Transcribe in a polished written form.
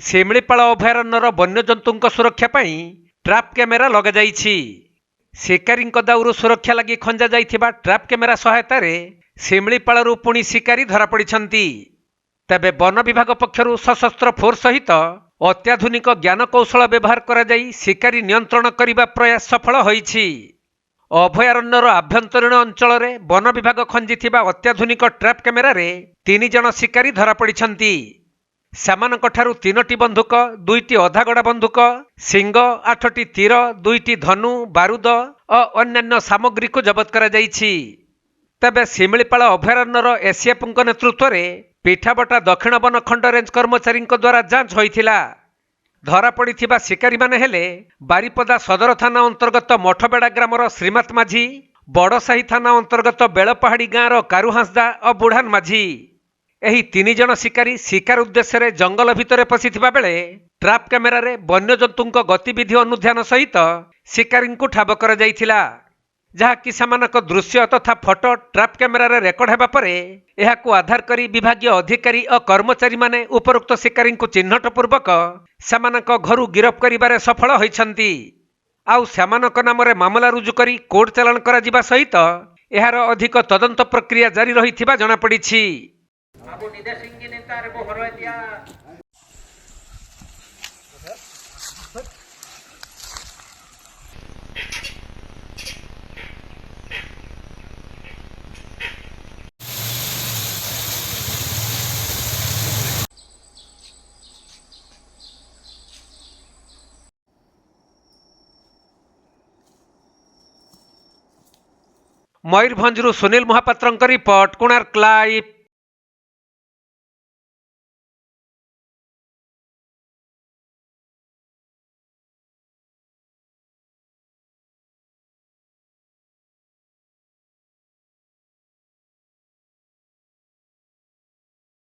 ଶିମିଳିପାଳ ଅଭୟାରଣ୍ୟର ବନ୍ୟଜନ୍ତୁଙ୍କ ସୁରକ୍ଷା ପାଇଁ ଟ୍ରାପ୍ କ୍ୟାମେରା ଲଗାଯାଇଛି। ଶିକାରୀଙ୍କ ଦାଉରୁ ସୁରକ୍ଷା ଲାଗି ଖଞ୍ଜା ଯାଇଥିବା ଟ୍ରାପ୍ କ୍ୟାମେରା ସହାୟତାରେ ଶିମିଳିପାଳରୁ ପୁଣି ଶିକାରୀ ଧରାପଡ଼ିଛନ୍ତି। ତେବେ ବନ ବିଭାଗ ପକ୍ଷରୁ ସଶସ୍ତ୍ର ଫୋର୍ସ ସହିତ ଅତ୍ୟାଧୁନିକ ଜ୍ଞାନକୌଶଳ ବ୍ୟବହାର କରାଯାଇ ଶିକାରୀ ନିୟନ୍ତ୍ରଣ କରିବା ପ୍ରୟାସ ସଫଳ ହୋଇଛି। ଅଭୟାରଣ୍ୟର ଆଭ୍ୟନ୍ତରୀଣ ଅଞ୍ଚଳରେ ବନ ବିଭାଗ ଖଞ୍ଜିଥିବା ଅତ୍ୟାଧୁନିକ ଟ୍ରାପ୍ କ୍ୟାମେରାରେ 3 ଜଣ ଶିକାରୀ ଧରାପଡ଼ିଛନ୍ତି। ସେମାନଙ୍କଠାରୁ 3ଟି ବନ୍ଧୁକ, 2ଟି ଅଧାଗଢ଼ା ବନ୍ଧୁକ, ଶିଙ୍ଗ, 8ଟି ତୀର, 2ଟି ଧନୁ, ବାରୁଦ ଓ ଅନ୍ୟାନ୍ୟ ସାମଗ୍ରୀକୁ ଜବତ କରାଯାଇଛି। ତେବେ ଶିମିଳିପାଳ ଅଭୟାରଣ୍ୟର ଏସିଏଫ୍ଙ୍କ ନେତୃତ୍ୱରେ ପିଠାବଟା ଦକ୍ଷିଣ ବନ ଖଣ୍ଡ ରେଞ୍ଜ କର୍ମଚାରୀଙ୍କ ଦ୍ୱାରା ଯାଞ୍ଚ ହୋଇଥିଲା। ଧରାପଡ଼ିଥିବା ଶିକାରୀମାନେ ହେଲେ ବାରିପଦା ସଦର ଥାନା ଅନ୍ତର୍ଗତ ମଠବେଡ଼ା ଗ୍ରାମର ଶ୍ରୀମାତ ମାଝୀ, ବଡ଼ସାହି ଥାନା ଅନ୍ତର୍ଗତ ବେଳପାହାଡ଼ି ଗାଁର କାରୁ ହାଁସଦା ଓ ବୁଢ଼ାନ ମାଝୀ। ଏହି 3 ଜଣ ଶିକାରୀ ଶିକାର ଉଦ୍ଦେଶ୍ୟରେ ଜଙ୍ଗଲ ଭିତରେ ପଶିଥିବା ବେଳେ ଟ୍ରାପ୍ କ୍ୟାମେରାରେ ବନ୍ୟଜନ୍ତୁଙ୍କ ଗତିବିଧି ଅନୁଧ୍ୟାନ ସହିତ ଶିକାରୀଙ୍କୁ ଠାବ କରାଯାଇଥିଲା, ଯାହାକି ସେମାନଙ୍କ ଦୃଶ୍ୟ ତଥା ଫଟୋ ଟ୍ରାପ୍ କ୍ୟାମେରାରେ ରେକର୍ଡ ହେବା ପରେ ଏହାକୁ ଆଧାର କରି ବିଭାଗୀୟ ଅଧିକାରୀ ଓ କର୍ମଚାରୀମାନେ ଉପରୋକ୍ତ ଶିକାରୀଙ୍କୁ ଚିହ୍ନଟ ପୂର୍ବକ ସେମାନଙ୍କ ଘରୁ ଗିରଫ କରିବାରେ ସଫଳ ହୋଇଛନ୍ତି। ଆଉ ସେମାନଙ୍କ ନାମରେ ମାମଲା ରୁଜୁ କରି କୋର୍ଟ ଚାଲାଣ କରାଯିବା ସହିତ ଏହାର ଅଧିକ ତଦନ୍ତ ପ୍ରକ୍ରିୟା ଜାରି ରହିଥିବା ଜଣାପଡ଼ିଛି। ମୟୂରଭଞ୍ଜରୁ ସୁନୀଲ ମହାପାତ୍ରଙ୍କ ରିପୋର୍ଟ, କୋଣାର୍କ ଲାଇଭ୍।